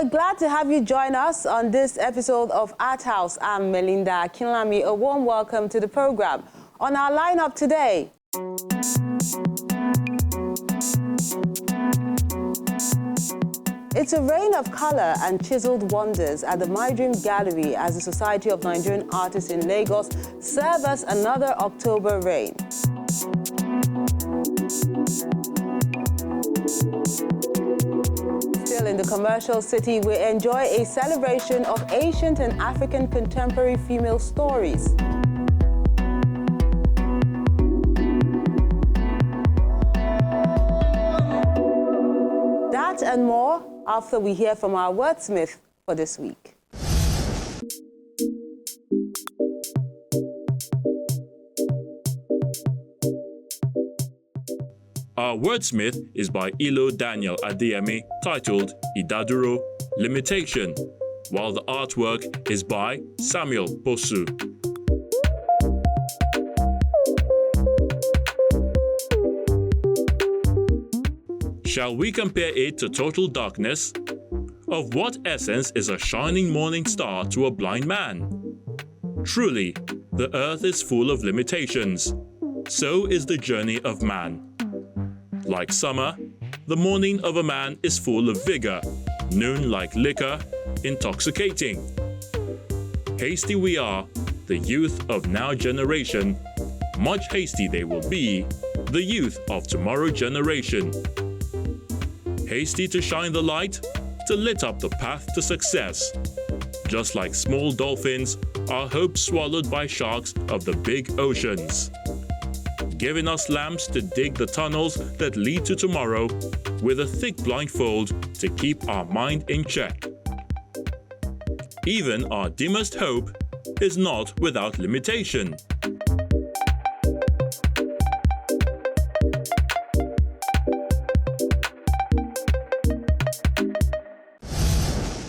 We're glad to have you join us on this episode of Art House. I'm Melinda Kinlami. A warm welcome to the program. On our lineup today, it's a reign of color and chiseled wonders at the Mydrim Gallery as the Society of Nigerian Artists in Lagos serve us another October rain. Still in the commercial city, we enjoy a celebration of ancient and African contemporary female stories. That and more after we hear from our wordsmith for this week. Our wordsmith is by Ilo Daniel Adeyemi, titled Idaduro, Limitation, while the artwork is by Samuel Bosu. Shall we compare it to total darkness? Of what essence is a shining morning star to a blind man? Truly, the earth is full of limitations. So is the journey of man. Like summer, the morning of a man is full of vigor, noon like liquor, intoxicating. Hasty we are, the youth of now generation. Much hasty they will be, the youth of tomorrow generation. Hasty to shine the light, to lit up the path to success. Just like small dolphins, our hopes swallowed by sharks of the big oceans. Giving us lamps to dig the tunnels that lead to tomorrow, with a thick blindfold to keep our mind in check. Even our dimmest hope is not without limitation.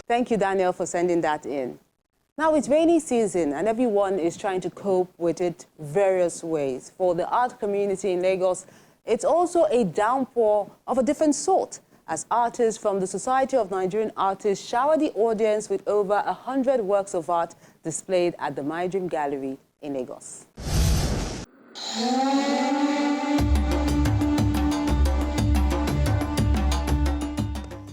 Thank you, Daniel, for sending that in. Now, it's rainy season and everyone is trying to cope with it various ways. For the art community in Lagos, it's also a downpour of a different sort, as artists from the Society of Nigerian Artists shower the audience with over 100 works of art displayed at the Mydrim Gallery in Lagos.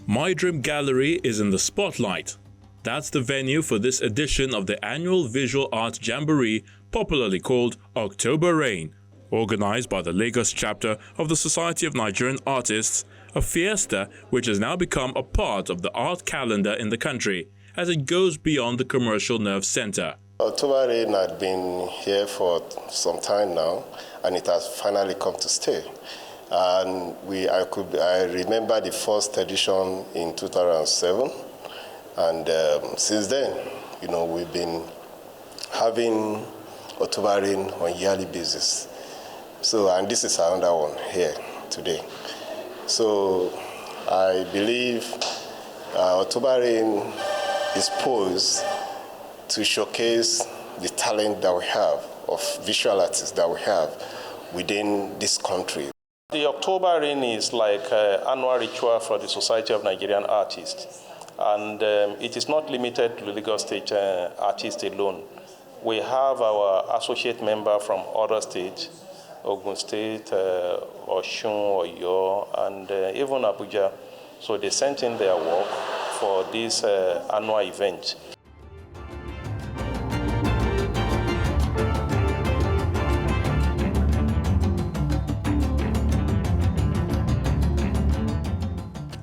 Mydrim Gallery is in the spotlight. That's the venue for this edition of the annual Visual Art Jamboree, popularly called October Rain, organized by the Lagos chapter of the Society of Nigerian Artists, a fiesta which has now become a part of the art calendar in the country as it goes beyond the commercial nerve center. October Rain had been here for some time now, and it has finally come to stay. And I remember the first edition in 2007, and since then, we've been having October Rain on a yearly basis. So, and this is another one here today. So, I believe October Rain is posed to showcase the talent that we have of visual artists that we have within this country. The October Rain is like an annual ritual for the Society of Nigerian Artists, and it is not limited to the Lagos State artists alone. We have our associate member from other states, Ogun State, Osun, Oyo, and even Abuja. So they sent in their work for this annual event.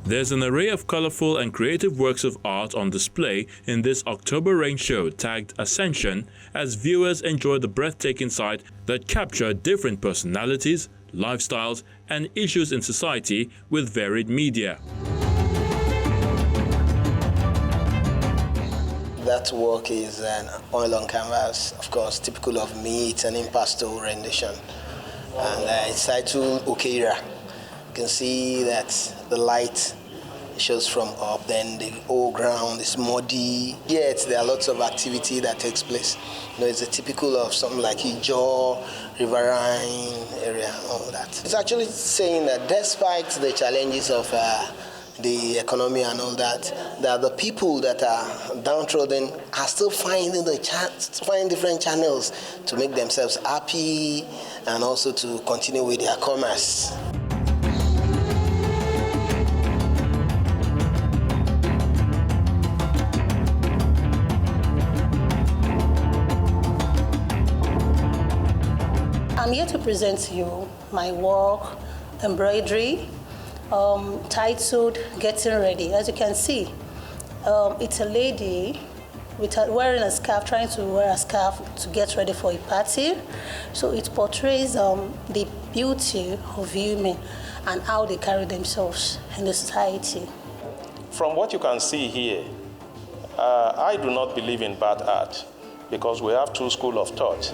There's an array of colorful and creative works of art on display in this October Rain show tagged Ascension, as viewers enjoy the breathtaking sight that capture different personalities, lifestyles, and issues in society with varied media. That work is an oil on canvas, of course, typical of me. It's an impasto rendition, and it's titled Okeira. You can see that the light shows from up, then the whole ground is muddy. Yet there are lots of activity that takes place. It's a typical of something like Ijo, riverine area, all that. It's actually saying that despite the challenges of the economy and all that, that the people that are downtrodden are still finding different channels to make themselves happy and also to continue with their commerce. I'm here to present to you my work, embroidery, titled Getting Ready. As you can see, it's a lady wearing a scarf, trying to wear a scarf to get ready for a party. So it portrays the beauty of women and how they carry themselves in the society. From what you can see here, I do not believe in bad art because we have two schools of thought.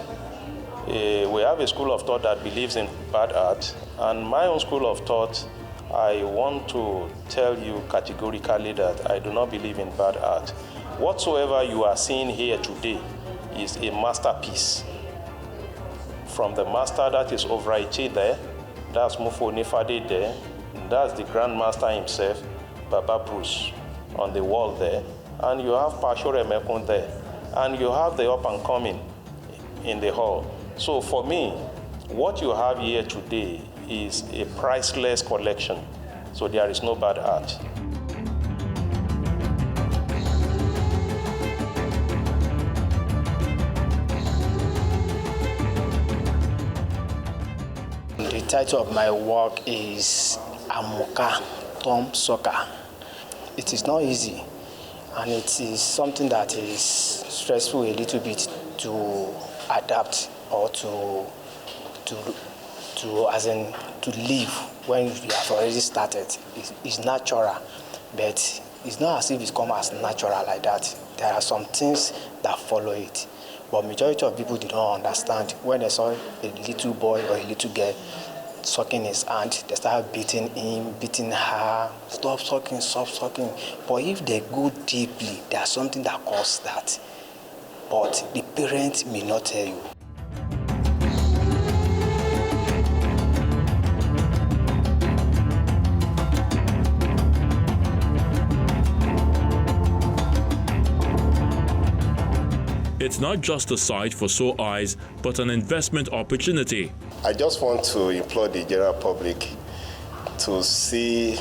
We have a school of thought that believes in bad art, and my own school of thought, I want to tell you categorically that I do not believe in bad art. Whatsoever you are seeing here today is a masterpiece. From the master that is Ovraite there, that's Mufo Nifade there, that's the Grand Master himself, Baba Bruce, on the wall there, and you have Pashore Mekun there, and you have the up and coming in the hall. So for me, what you have here today is a priceless collection. So there is no bad art. The title of my work is Amoka Tom Soccer. It is not easy, and it is something that is stressful a little bit to adapt or to live when you have already started. It's natural, but it's not as if it's come as natural like that. There are some things that follow it, but majority of people did not understand. When they saw a little boy or a little girl sucking his hand, they start beating him, beating her, stop sucking, stop sucking. But if they go deeply, there's something that causes that, but the parents may not tell you. It's not just a sight for sore eyes, but an investment opportunity. I just want to implore the general public to see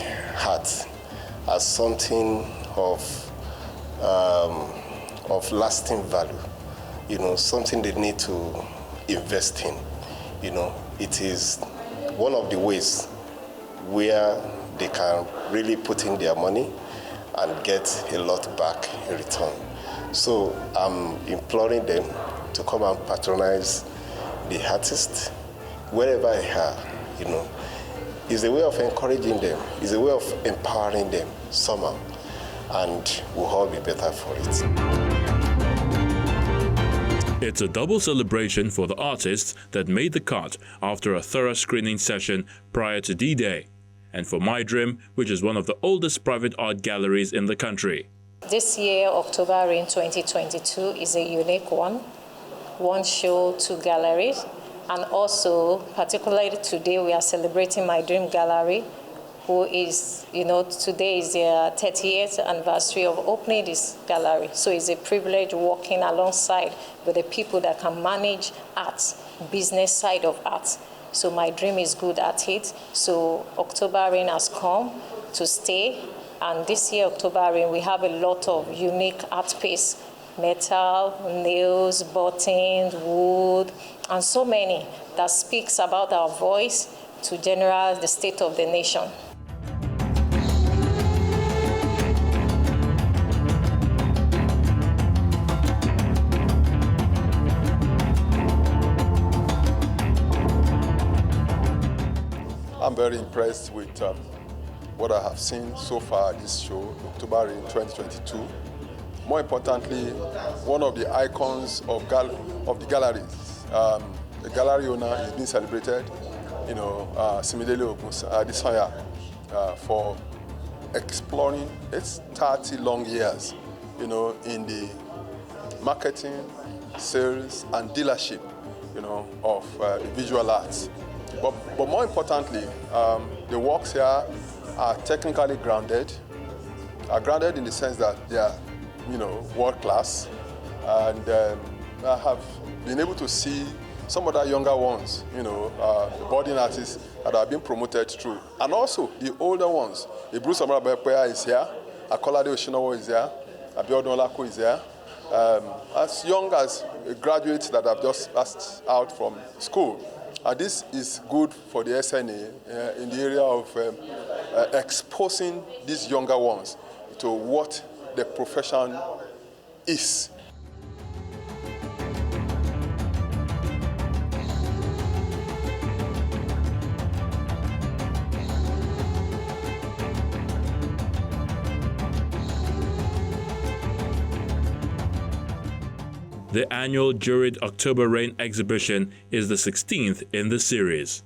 art as something of lasting value, something they need to invest in. It is one of the ways where they can really put in their money and get a lot back in return. So I'm imploring them to come and patronize the artists wherever they are. It's a way of encouraging them. It's a way of empowering them somehow, and we'll all be better for it. It's a double celebration for the artists that made the cut after a thorough screening session prior to D-Day, and for Mydrim, which is one of the oldest private art galleries in the country. This year, October in 2022, is a unique one. One show, two galleries. And also, particularly today, we are celebrating Mydrim Gallery, who is, today is their 30th anniversary of opening this gallery. So it's a privilege working alongside with the people that can manage art, business side of art. So Mydrim is good at it. So October Rain has come to stay. And this year, October Rain, we have a lot of unique art piece, metal, nails, buttons, wood, and so many that speaks about our voice to general the state of the nation. I'm very impressed with what I have seen so far at this show, October in 2022. More importantly, one of the icons of the galleries, the gallery owner is being celebrated, Similele Adesanya, for exploring its 30 long years, in the marketing, sales, and dealership, of the visual arts. But more importantly, the works here are technically grounded. Are grounded in the sense that they are, world class. And I have been able to see some of the younger ones, the budding artists that are being promoted through. And also the older ones. Bruce Amarabekwea is here, Akolade Oshinowo is here, Abiodun Olako is here. As young as graduates that have just passed out from school. And this is good for the SNA in the area of exposing these younger ones to what the profession is. The annual Juried October Rain exhibition is the 16th in the series.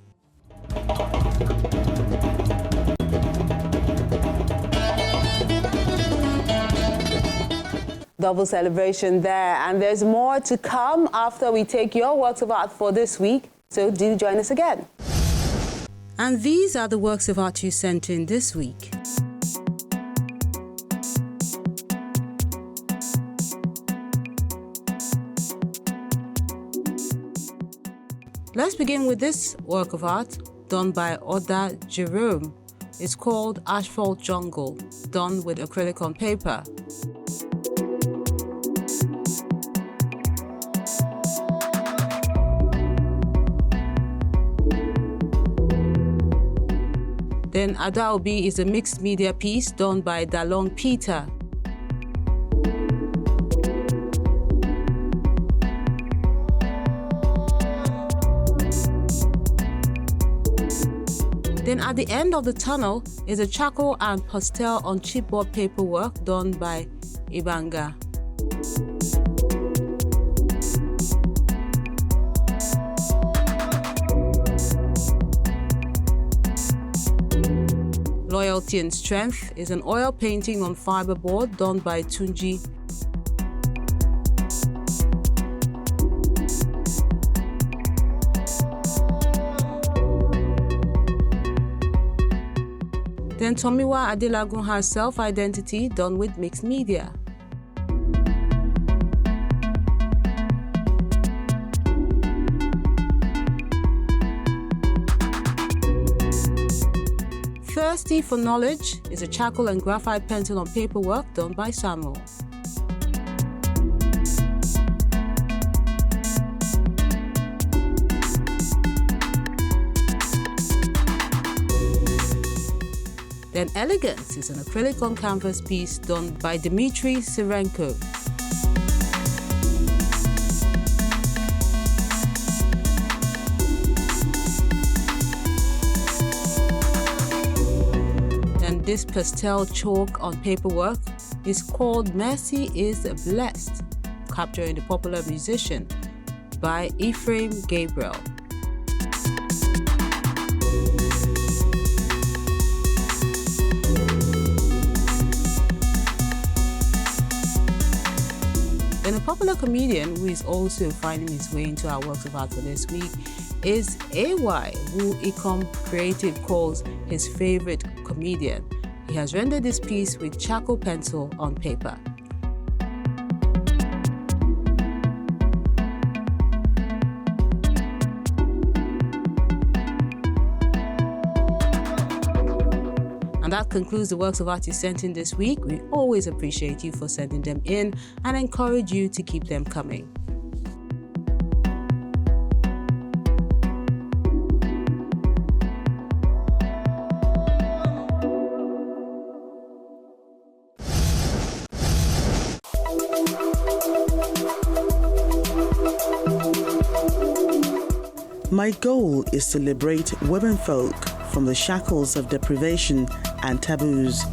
Double celebration there, and there's more to come after we take your works of art for this week, so do join us again. And these are the works of art you sent in this week. Let's begin with this work of art done by Oda Jerome. It's called Asphalt Jungle, done with acrylic on paper. Then Adaobi is a mixed media piece done by Dalong Peter. Then at the end of the tunnel is a charcoal and pastel on chipboard paperwork done by Ibanga. Loyalty and Strength is an oil painting on fiberboard done by Tunji. Then Tomiwa Adelagun has Self-Identity done with mixed media. Thirsty for Knowledge is a charcoal and graphite pencil on paperwork done by Samuel. Then Elegance is an acrylic on canvas piece done by Dmitry Sirenko. And this pastel chalk on paperwork is called Mercy is Blessed, capturing the popular musician by Ephraim Gabriel. Then a popular comedian who is also finding his way into our works of art for this week is AY, who Ecom Creative calls his favorite comedian. He has rendered this piece with charcoal pencil on paper. And that concludes the works of art you sent in this week. We always appreciate you for sending them in and encourage you to keep them coming. My goal is to liberate women folk from the shackles of deprivation and taboos.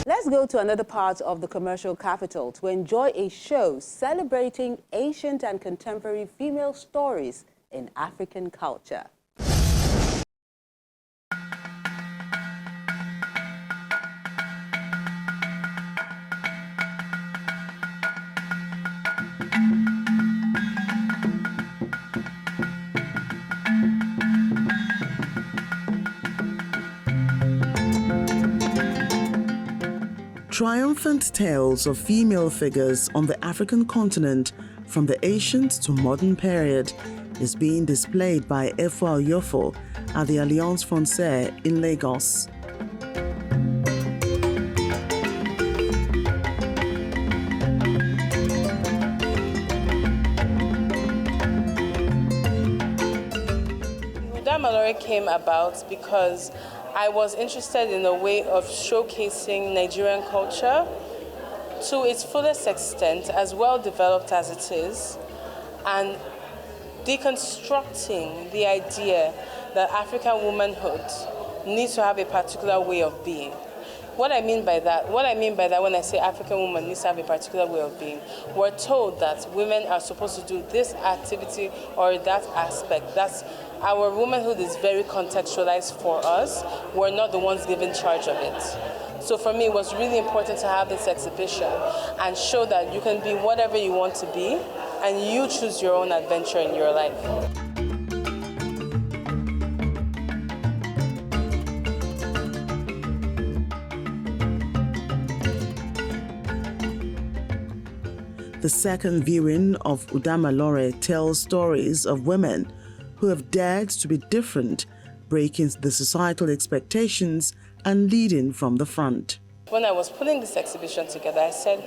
Let's go to another part of the commercial capital to enjoy a show celebrating ancient and contemporary female stories in African culture. triumphant tales of female figures on the African continent from the ancient to modern period is being displayed by Efo Yofo at the Alliance Francaise in Lagos. Udamalore came about because I was interested in a way of showcasing Nigerian culture to its fullest extent, as well developed as it is, and deconstructing the idea that African womanhood needs to have a particular way of being. What I mean by that when I say African woman needs to have a particular way of being, we're told that women are supposed to do this activity or that aspect. That's our womanhood is very contextualized for us. We're not the ones given charge of it. So for me, it was really important to have this exhibition and show that you can be whatever you want to be and you choose your own adventure in your life. The second viewing of Udamalore tells stories of women who have dared to be different, breaking the societal expectations and leading from the front. When I was putting this exhibition together, I said,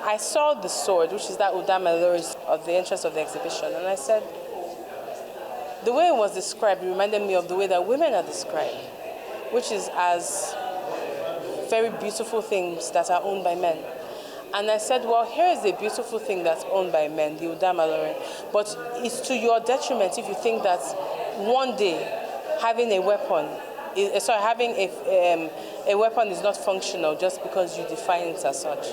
I saw the sword, which is that Udamalore of the entrance of the exhibition, and I said, the way it was described reminded me of the way that women are described, which is as very beautiful things that are owned by men. And I said, well, here is a beautiful thing that's owned by men, the Udamalore, but it's to your detriment if you think that one day having a weapon, having a weapon is not functional just because you define it as such.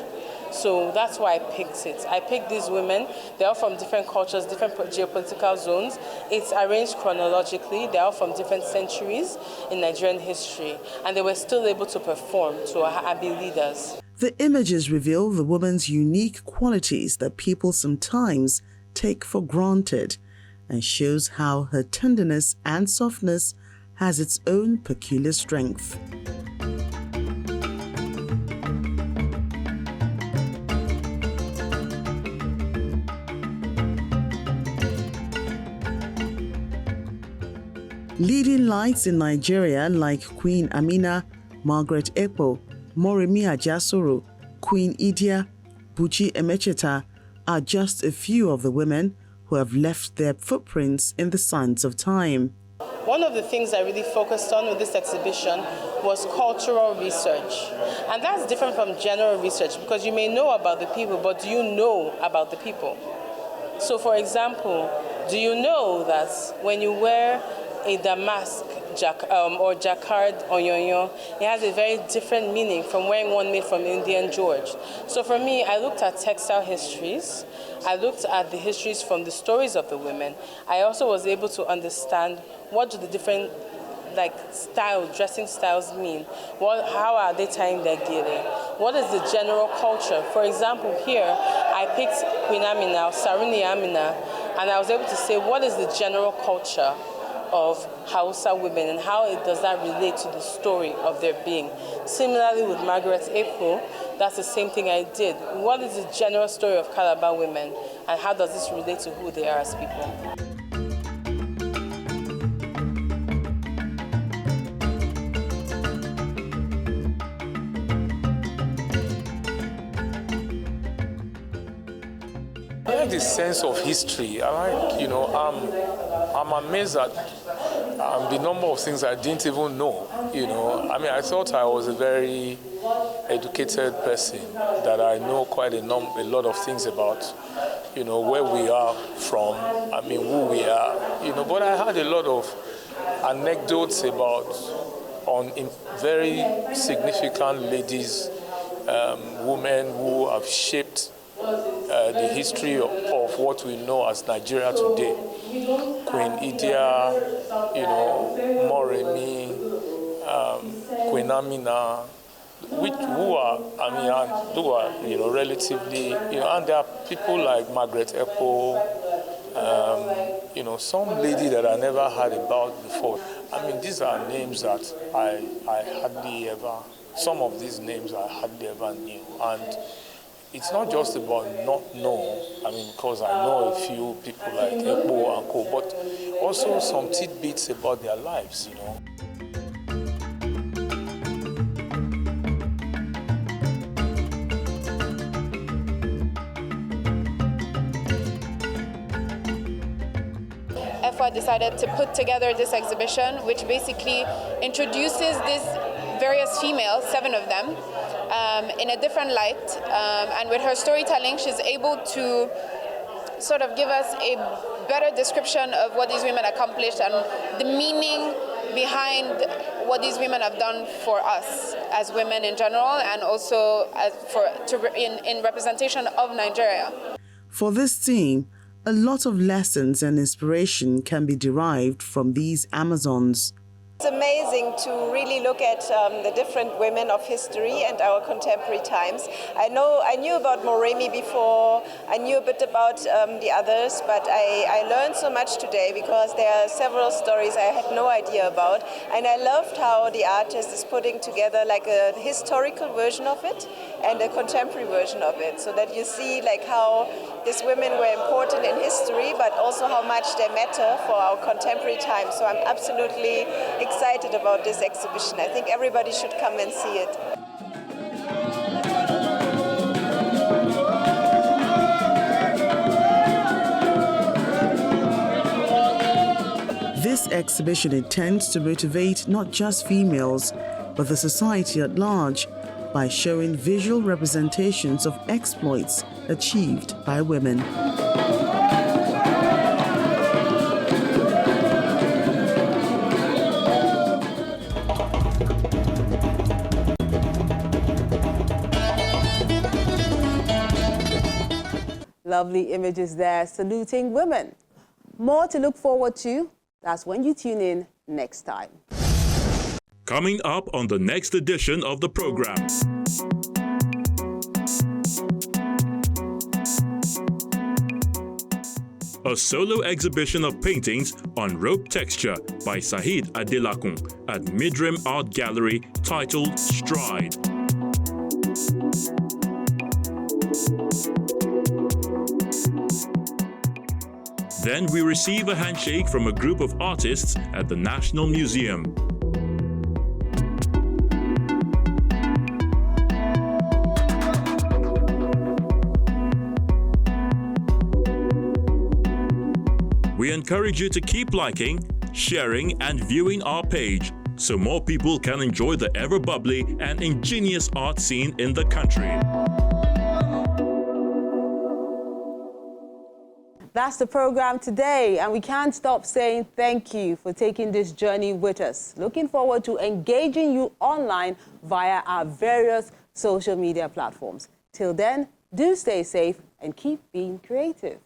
So that's why I picked it. I picked these women. They're all from different cultures, different geopolitical zones. It's arranged chronologically. They're all from different centuries in Nigerian history. And they were still able to perform, to be leaders. The images reveal the woman's unique qualities that people sometimes take for granted and shows how her tenderness and softness has its own peculiar strength. Leading lights in Nigeria like Queen Amina, Margaret Ekpo, Moremi Ajasoro, Queen Idia, Buchi Emecheta are just a few of the women who have left their footprints in the sands of time. One of the things I really focused on with this exhibition was cultural research. And that's different from general research because you may know about the people, but do you know about the people? So for example, do you know that when you wear a damask or jacquard onyonyo, it has a very different meaning from wearing one made from Indian George. So for me, I looked at textile histories. I looked at the histories from the stories of the women. I also was able to understand what do the different dressing styles mean. How are they tying their gele? What is the general culture? For example, here I picked Queen Amina, Saruni Amina, and I was able to say what is the general culture of Hausa women and how does that relate to the story of their being. Similarly with Margaret Ekpo, that's the same thing I did. What is the general story of Calabar women and how does this relate to who they are as people? I like the sense of history. I'm amazed at the number of things I didn't even know. I thought I was a very educated person, that I know quite a lot of things about, where we are from, who we are, but I had a lot of anecdotes about very significant ladies, women who have shaped the history of what we know as Nigeria today. Queen Idia, Moremi, Queen Amina, who are relatively, and there are people like Margaret Ekpo, some lady that I never heard about before. These are names that I hardly ever some of these names I hardly ever knew. And it's not just about not know, I mean, because I know a few people like Ekpo and Co, but also some tidbits about their lives, you know. FY decided to put together this exhibition, which basically introduces these various females, 7 of them, in a different light. And with her storytelling, she's able to sort of give us a better description of what these women accomplished and the meaning behind what these women have done for us as women in general, and also in representation of Nigeria. For this theme, a lot of lessons and inspiration can be derived from these Amazons. It's amazing to really look at the different women of history and our contemporary times. I knew about Moremi before, I knew a bit about the others, but I learned so much today because there are several stories I had no idea about, and I loved how the artist is putting together like a historical version of it and a contemporary version of it, so that you see like how these women were important in history, but also how much they matter for our contemporary time. So I'm absolutely excited about this exhibition. I think everybody should come and see it. This exhibition intends to motivate not just females, but the society at large by showing visual representations of exploits achieved by women. Lovely images there saluting women. More to look forward to. That's when you tune in next time. Coming up on the next edition of the program. A solo exhibition of paintings on rope texture by Saheed Adelakun at Mydrim Art Gallery titled Stride. Then we receive a handshake from a group of artists at the National Museum. We encourage you to keep liking, sharing, and viewing our page so more people can enjoy the ever-bubbly and ingenious art scene in the country. That's the program today, and we can't stop saying thank you for taking this journey with us. Looking forward to engaging you online via our various social media platforms. Till then, do stay safe and keep being creative.